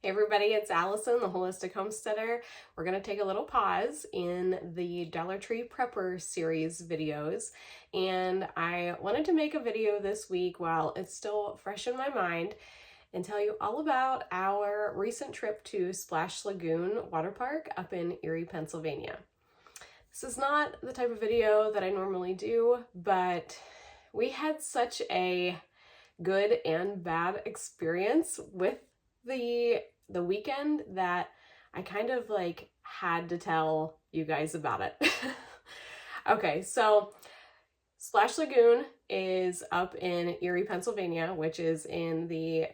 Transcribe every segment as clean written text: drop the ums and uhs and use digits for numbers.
Hey everybody, it's Allison, the Holistic Homesteader. We're going to take a little pause in the Dollar Tree Prepper series videos, and I wanted to make a video this week while it's still fresh in my mind and tell you all about our recent trip to Splash Lagoon Water Park up in Erie, Pennsylvania. This is not the type of video that I normally do, but we had such a good and bad experience with the weekend that I kind of like had to tell you guys about it. Okay, so Splash Lagoon is up in Erie, Pennsylvania, which is in the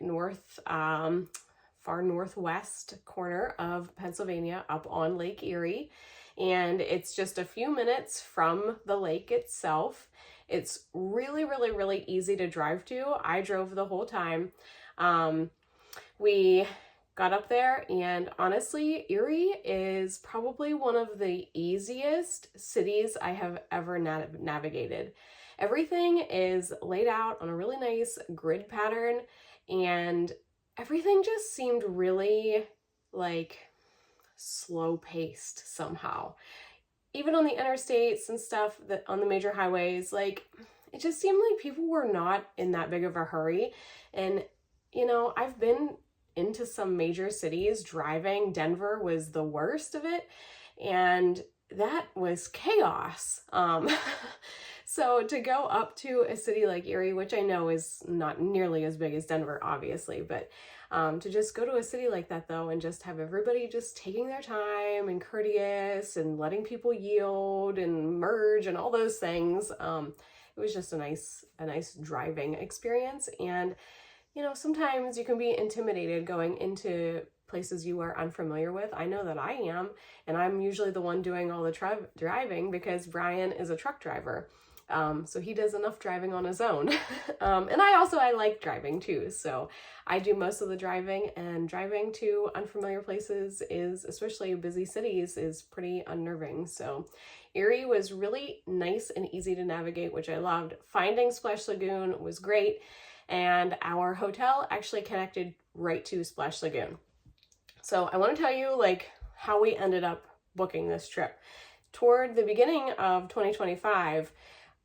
far northwest corner of Pennsylvania up on Lake Erie. And it's just a few minutes from the lake itself. It's really easy to drive to. I drove the whole time. We got up there, and honestly, Erie is probably one of the easiest cities I have ever navigated. Everything is laid out on a really nice grid pattern, and everything just seemed really like slow paced somehow. Even on the interstates and stuff, that on the major highways, like it just seemed like people were not in that big of a hurry. And you know, I've been into some major cities driving. Denver was the worst of it, and that was chaos. So to go up to a city like Erie, which I know is not nearly as big as Denver, obviously, but to just go to a city like that though, and just have everybody just taking their time and courteous and letting people yield and merge and all those things, it was just a nice driving experience. And you know, sometimes you can be intimidated going into places you are unfamiliar with. I know that I am, and I'm usually the one doing all the driving because Brian is a truck driver. So he does enough driving on his own. And I like driving too. So I do most of the driving, and driving to unfamiliar places is, especially busy cities, is pretty unnerving. So Erie was really nice and easy to navigate, which I loved. Finding Splash Lagoon was great. And our hotel actually connected right to Splash Lagoon. So I want to tell you like how we ended up booking this trip. Toward the beginning of 2025,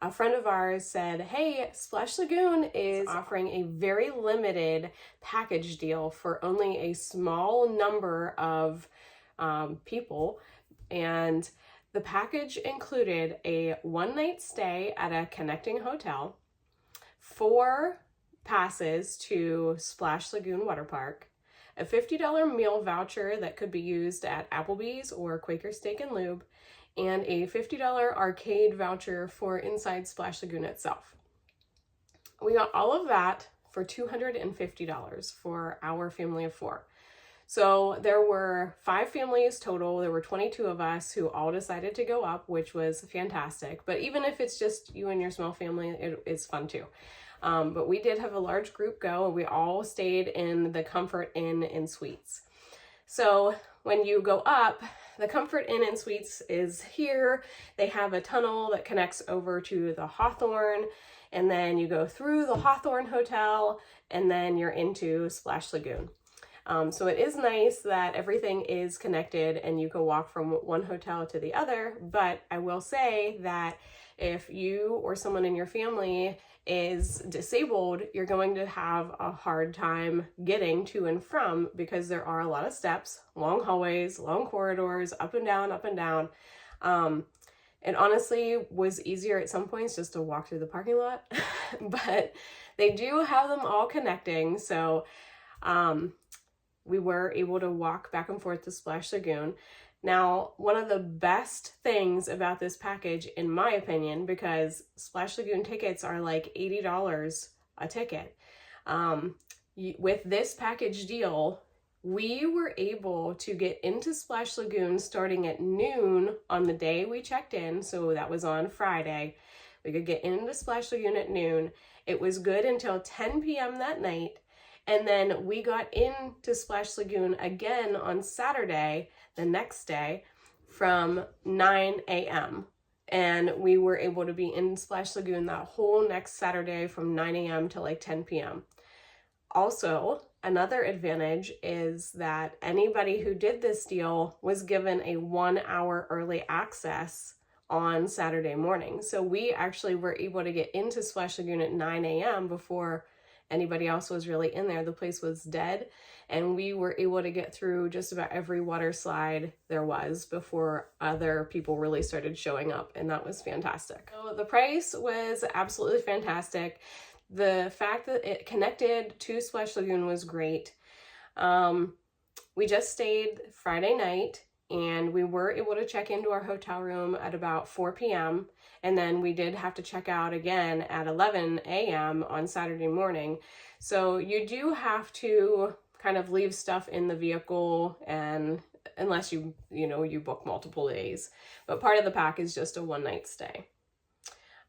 a friend of ours said, hey, Splash Lagoon is offering a very limited package deal for only a small number of people. And the package included a one-night stay at a connecting hotel, 4 passes to Splash Lagoon Water Park, a $50 meal voucher that could be used at Applebee's or Quaker Steak and Lube, and a $50 arcade voucher for inside Splash Lagoon itself. We got all of that for $250 for our family of 4. So there were 5 families total. There were 22 of us who all decided to go up, which was fantastic. But even if it's just you and your small family, it's fun too. But we did have a large group go, and we all stayed in the Comfort Inn and Suites. So when you go up, the Comfort Inn and Suites is here. They have a tunnel that connects over to the Hawthorne, and then you go through the Hawthorne Hotel, and then you're into Splash Lagoon. So it is nice that everything is connected and you can walk from one hotel to the other, but I will say that if you or someone in your family is disabled, you're going to have a hard time getting to and from, because there are a lot of steps, long hallways, long corridors, up and down, up and down. It honestly was easier at some points just to walk through the parking lot, but they do have them all connecting. So we were able to walk back and forth to Splash Lagoon. Now, one of the best things about this package, in my opinion, because Splash Lagoon tickets are like $80 a ticket, with this package deal, we were able to get into Splash Lagoon starting at noon on the day we checked in. So that was on Friday. We could get into Splash Lagoon at noon. It was good until 10 p.m. that night. And then we got into Splash Lagoon again on Saturday, the next day, from 9 a.m. And we were able to be in Splash Lagoon that whole next Saturday from 9 a.m. to like 10 p.m. Also, another advantage is that anybody who did this deal was given a 1 hour early access on Saturday morning. So we actually were able to get into Splash Lagoon at 9 a.m. before anybody else was really in there. The place was dead, and we were able to get through just about every water slide there was before other people really started showing up, and that was fantastic. So the price was absolutely fantastic. The fact that it connected to Splash Lagoon was great. We just stayed Friday night, and we were able to check into our hotel room at about 4 p.m. And then we did have to check out again at 11 a.m. on Saturday morning. So you do have to kind of leave stuff in the vehicle, and unless you book multiple days. But part of the pack is just a one-night stay.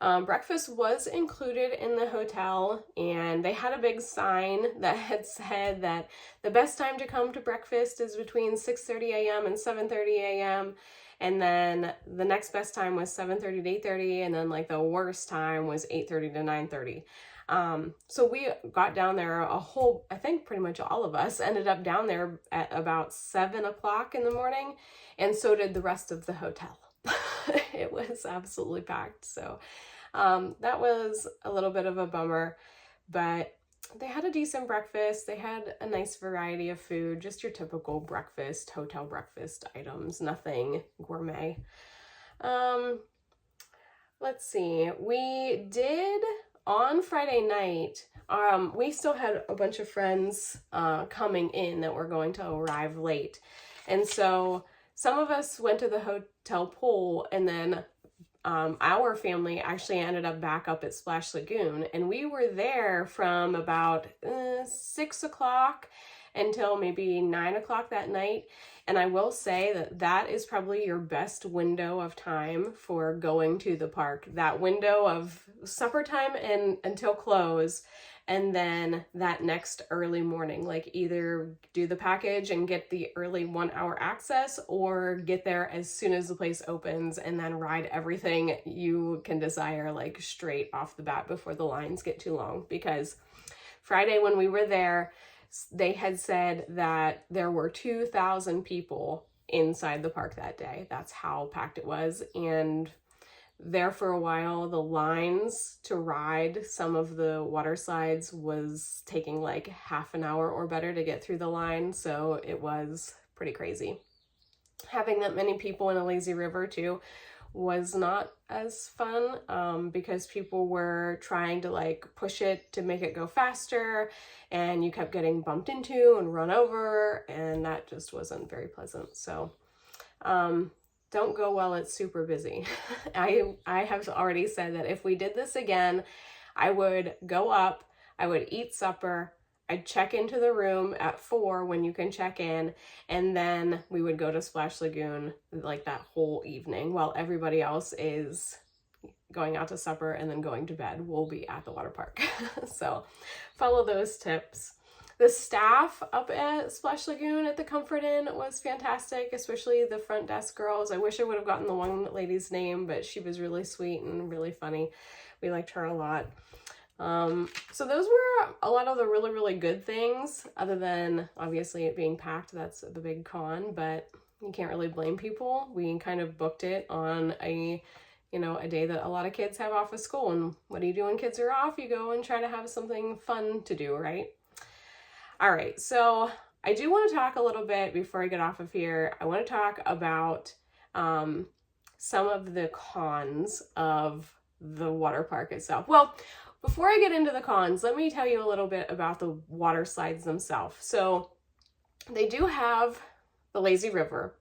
Breakfast was included in the hotel, and they had a big sign that had said that the best time to come to breakfast is between 6:30 a.m. and 7:30 a.m. And then the next best time was 7:30 to 8:30, and then like the worst time was 8:30 to 9:30. So we got down there I think pretty much all of us ended up down there at about 7 o'clock in the morning, and so did the rest of the hotel. It was absolutely packed. So that was a little bit of a bummer, but they had a decent breakfast. They had a nice variety of food, just your typical breakfast, hotel breakfast items, nothing gourmet. Let's see. We did on Friday night, we still had a bunch of friends coming in that were going to arrive late. And so some of us went to the hotel pool, and then our family actually ended up back up at Splash Lagoon, and we were there from about 6 o'clock until maybe 9 o'clock that night. And I will say that that is probably your best window of time for going to the park. That window of supper time and until close, and then that next early morning, like either do the package and get the early 1 hour access, or get there as soon as the place opens and then ride everything you can desire, like straight off the bat before the lines get too long. Because Friday when we were there, they had said that there were 2,000 people inside the park that day. That's how packed it was. And there for a while, the lines to ride some of the water slides was taking like half an hour or better to get through the line. So it was pretty crazy. Having that many people in a lazy river too was not as fun because people were trying to like push it to make it go faster, and you kept getting bumped into and run over, and that just wasn't very pleasant. So don't go while it's super busy. I have already said that if we did this again, I would go up, I would eat supper, I'd check into the room at 4 when you can check in, and then we would go to Splash Lagoon like that whole evening while everybody else is going out to supper and then going to bed. We'll be at the water park. So follow those tips. The staff up at Splash Lagoon at the Comfort Inn was fantastic, especially the front desk girls. I wish I would have gotten the one lady's name, but she was really sweet and really funny. We liked her a lot. So those were a lot of the really, really good things, other than obviously it being packed. That's the big con, but you can't really blame people. We kind of booked it on a day that a lot of kids have off of school. And what do you do when kids are off? You go and try to have something fun to do, right? All right, so I do want to talk a little bit before I get off of here. I want to talk about some of the cons of the water park itself. Well, before I get into the cons, let me tell you a little bit about the water slides themselves. So they do have the lazy river.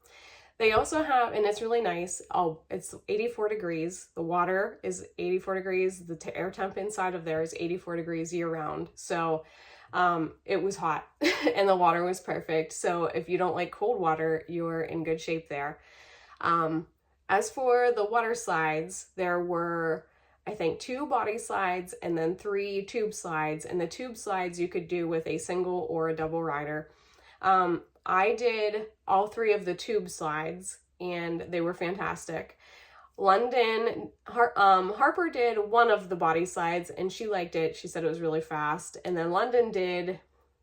They also have, and it's really nice, it's 84 degrees. The water is 84 degrees. The air temp inside of there is 84 degrees year round. So it was hot and the water was perfect. So if you don't like cold water, you're in good shape there. As for the water slides, there were, I think, 2 body slides and then 3 tube slides. And the tube slides you could do with a single or a double rider. I did all 3 of the tube slides and they were fantastic. Harper did one of the body slides and she liked it. She said it was really fast. And then London did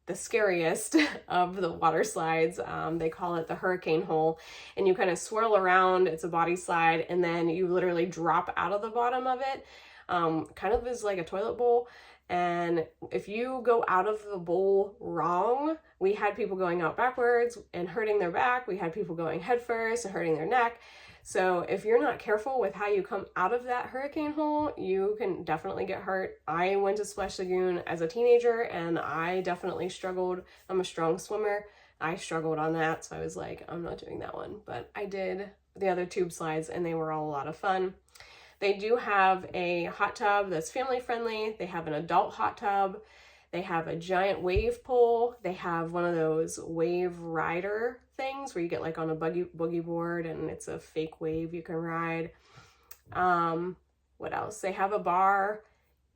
the scariest of the water slides. They call it the hurricane hole, and you kind of swirl around. It's a body slide, and then you literally drop out of the bottom of it, kind of is like a toilet bowl. And if you go out of the bowl wrong, we had people going out backwards and hurting their back. We had people going head first and hurting their neck. So if you're not careful with how you come out of that hurricane hole, you can definitely get hurt. I went to Splash Lagoon as a teenager and I definitely struggled. I'm a strong swimmer. I struggled on that, so I was like, I'm not doing that one. But I did the other tube slides and they were all a lot of fun. They do have a hot tub that's family friendly. They have an adult hot tub. They have a giant wave pool. They have one of those wave rider things where you get like on a boogie board and it's a fake wave you can ride. What else? They have a bar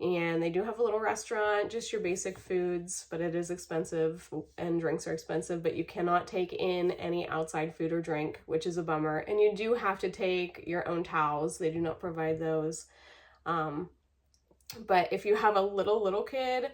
and they do have a little restaurant, just your basic foods, but it is expensive and drinks are expensive, but you cannot take in any outside food or drink, which is a bummer. And you do have to take your own towels. They do not provide those. But if you have a little kid,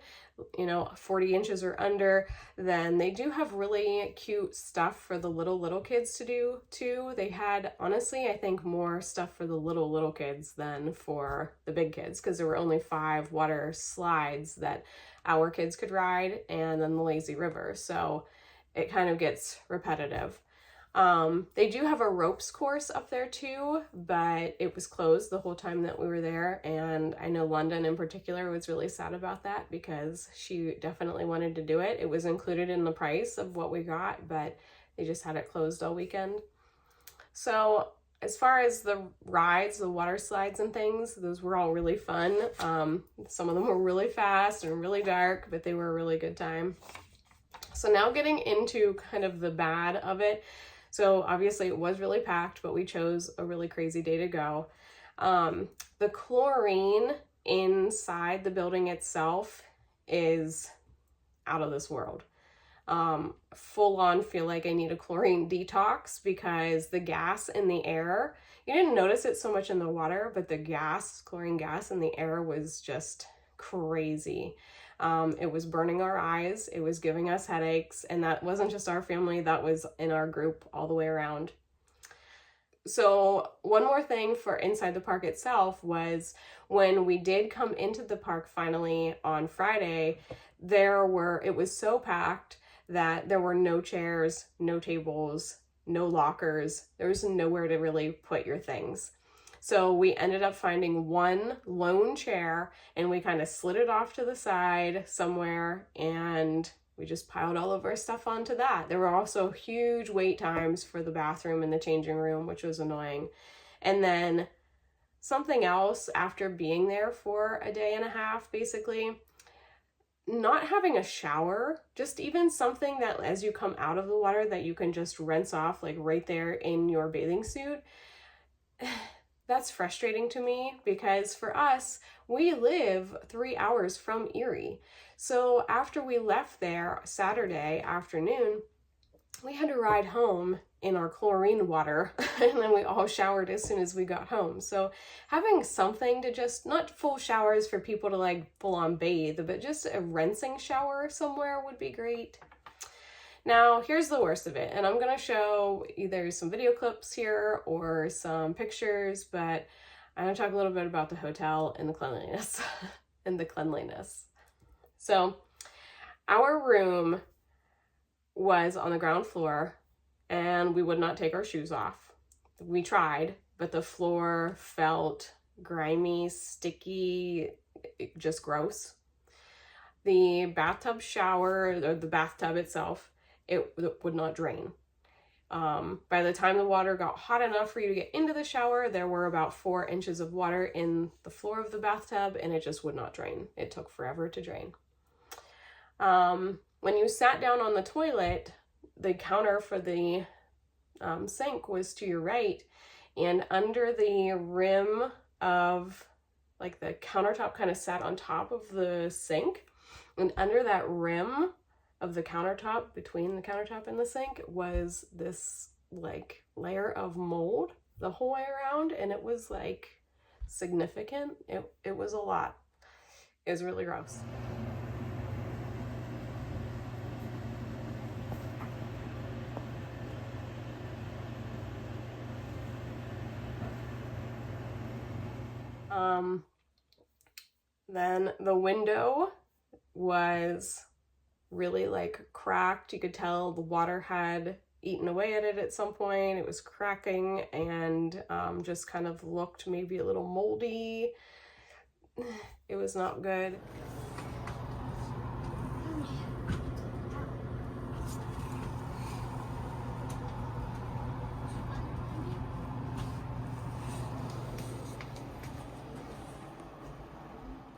40 inches or under, then they do have really cute stuff for the little kids to do too. They had, honestly, I think more stuff for the little kids than for the big kids, because there were only 5 water slides that our kids could ride and then the lazy river. So it kind of gets repetitive. They do have a ropes course up there too, but it was closed the whole time that we were there. And I know London in particular was really sad about that because she definitely wanted to do it. It was included in the price of what we got, but they just had it closed all weekend. So as far as the rides, the water slides and things, those were all really fun. Some of them were really fast and really dark, but they were a really good time. So now getting into kind of the bad of it. So obviously it was really packed, but we chose a really crazy day to go. The chlorine inside the building itself is out of this world. Full on feel like I need a chlorine detox because the gas in the air, you didn't notice it so much in the water, but the chlorine gas in the air was just crazy. It was burning our eyes, it was giving us headaches, and that wasn't just our family, that was in our group all the way around. So one more thing for inside the park itself was when we did come into the park finally on Friday, it was so packed that there were no chairs, no tables, no lockers. There was nowhere to really put your things. So we ended up finding one lone chair and we kind of slid it off to the side somewhere and we just piled all of our stuff onto that. There were also huge wait times for the bathroom and the changing room, which was annoying. And then something else after being there for a day and a half, basically, not having a shower, just even something that as you come out of the water that you can just rinse off like right there in your bathing suit. That's frustrating to me because for us, we live 3 hours from Erie. So after we left there Saturday afternoon, we had to ride home in our chlorine water and then we all showered as soon as we got home. So having something to just, not full showers for people to like full on bathe, but just a rinsing shower somewhere would be great. Now, here's the worst of it, and I'm going to show either some video clips here or some pictures, but I'm going to talk a little bit about the hotel and the cleanliness. So, our room was on the ground floor, and we would not take our shoes off. We tried, but the floor felt grimy, sticky, just gross. The bathtub shower, or the bathtub itself, it would not drain. By the time the water got hot enough for you to get into the shower, there were about 4 inches of water in the floor of the bathtub and it just would not drain. It took forever to drain. When you sat down on the toilet, the counter for the sink was to your right, and under the rim of, like, the countertop kind of sat on top of the sink, and under that rim of the countertop, between the countertop and the sink, was this like layer of mold the whole way around, and it was like significant. It was a lot. It was really gross. Then the window was really like cracked. You could tell the water had eaten away at it at some point. It was cracking and just kind of looked maybe a little moldy. It was not good.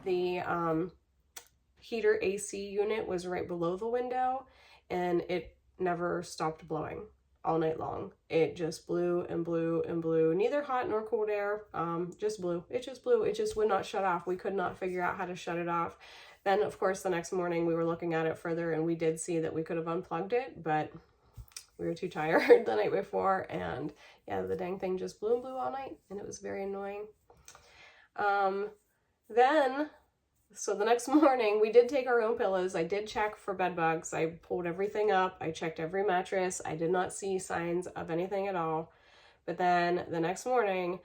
The heater AC unit was right below the window, and it never stopped blowing all night long. It just blew and blew and blew. Neither hot nor cold air, just blew. It just blew. It just would not shut off. We could not figure out how to shut it off. Then, of course, the next morning we were looking at it further, and we did see that we could have unplugged it, but we were too tired the night before, and yeah, the dang thing just blew and blew all night, and it was very annoying. So the next morning, we did take our own pillows. I did check for bed bugs. I pulled everything up. I checked every mattress. I did not see signs of anything at all. But then the next morning,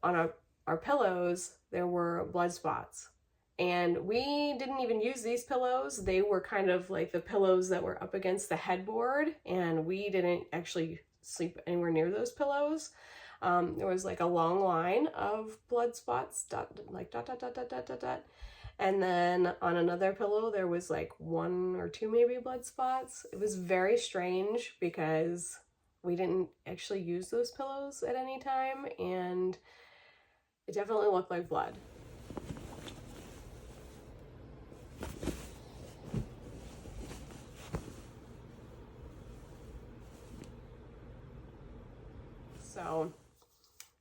on our pillows, there were blood spots. And we didn't even use these pillows. They were kind of like the pillows that were up against the headboard, and we didn't actually sleep anywhere near those pillows. There was like a long line of blood spots, dot. And then on another pillow, there was like 1 or 2 maybe blood spots. It was very strange because we didn't actually use those pillows at any time, and it definitely looked like blood. So,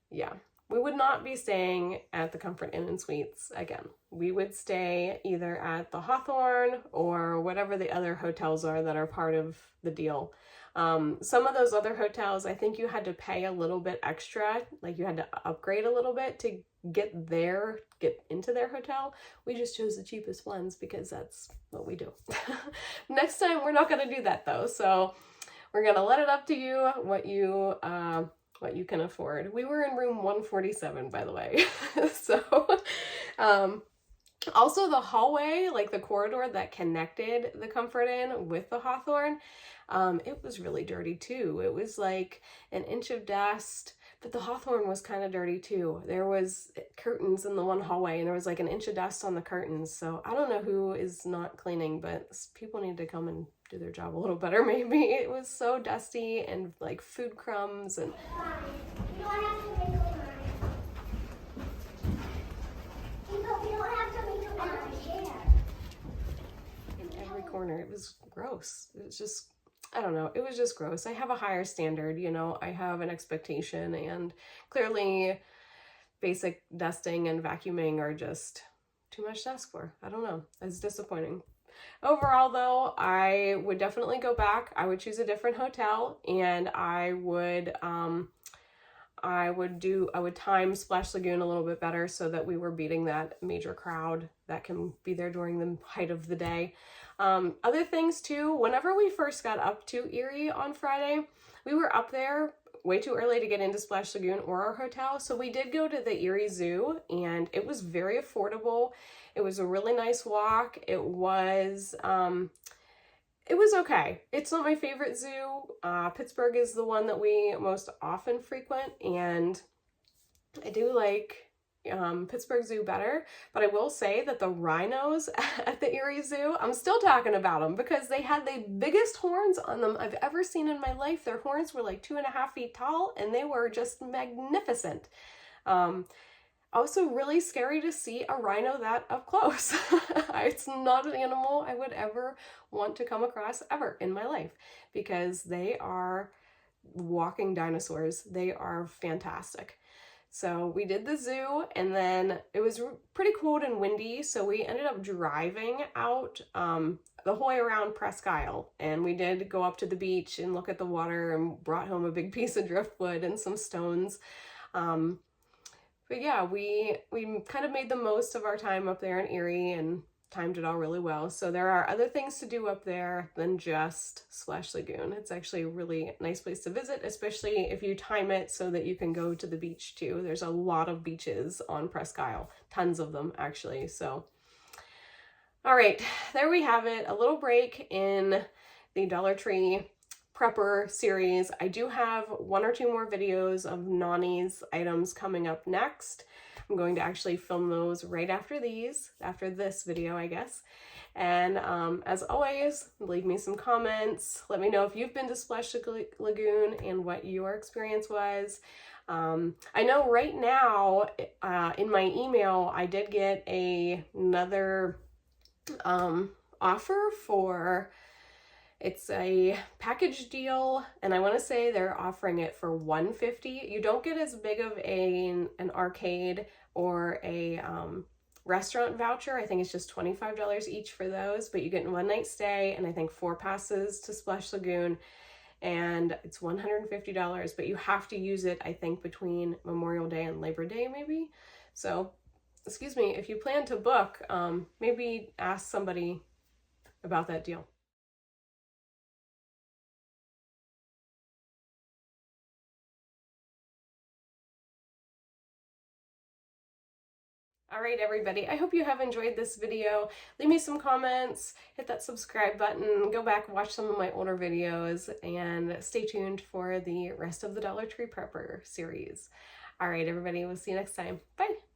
yeah. We would not be staying at the Comfort Inn and Suites again. We would stay either at the Hawthorne or whatever the other hotels are that are part of the deal. Some of those other hotels, I think you had to pay a little bit extra, like you had to upgrade a little bit to get into their hotel. We just chose the cheapest ones because that's what we do. Next time, we're not going to do that though. So we're going to let it up to you what you can afford. We were in room 147, by the way. So, also the hallway, like the corridor that connected the Comfort Inn with the Hawthorne, it was really dirty too. It was like an inch of dust, but the Hawthorne was kind of dirty too. There was curtains in the one hallway, and there was like an inch of dust on the curtains. So I don't know who is not cleaning, but people need to come and do their job a little better maybe. It was so dusty and like food crumbs and... You don't have to make a line. You don't have to make a line. In every corner. It was gross. It was just, I don't know. It was just gross. I have a higher standard, you know. I have an expectation, and clearly basic dusting and vacuuming are just too much to ask for. I don't know. It's disappointing. Overall, though, I would definitely go back. I would choose a different hotel, and I would time Splash Lagoon a little bit better so that we were beating that major crowd that can be there during the height of the day. Other things too, whenever we first got up to Erie on Friday, we were up there way too early to get into Splash Lagoon or our hotel. So we did go to the Erie Zoo, and it was very affordable. It was a really nice walk. It was okay. It's not my favorite zoo. Pittsburgh is the one that we most often frequent, and I do like Pittsburgh Zoo better, but I will say that the rhinos at the Erie Zoo, I'm still talking about them because they had the biggest horns on them I've ever seen in my life. Their horns were like 2.5 feet tall, and they were just magnificent. Also really scary to see a rhino that up close. It's not an animal I would ever want to come across ever in my life because they are walking dinosaurs. They are fantastic. So we did the zoo, and then it was pretty cold and windy, so we ended up driving out the whole way around Presque Isle, and we did go up to the beach and look at the water and brought home a big piece of driftwood and some stones. But yeah, we kind of made the most of our time up there in Erie and timed it all really well. So there are other things to do up there than just Splash Lagoon. It's actually a really nice place to visit, especially if you time it so that you can go to the beach too. There's a lot of beaches on Presque Isle, tons of them actually. So, all right, there we have it. A little break in the Dollar Tree prepper series. I do have 1 or 2 more videos of Nani's items coming up next. I'm going to actually film those right after this video, I guess. And as always, leave me some comments. Let me know if you've been to Splash Lagoon and what your experience was. I know right now in my email, I did get another offer for, it's a package deal, and I want to say they're offering it for $150. You don't get as big of an arcade or a restaurant voucher. I think it's just $25 each for those, but you get 1 night stay and I think 4 passes to Splash Lagoon, and it's $150, but you have to use it, I think, between Memorial Day and Labor Day maybe. So, excuse me, if you plan to book, maybe ask somebody about that deal. All right, everybody, I hope you have enjoyed this video. Leave me some comments, hit that subscribe button, go back and watch some of my older videos, and stay tuned for the rest of the Dollar Tree Prepper series. All right, everybody, we'll see you next time. Bye.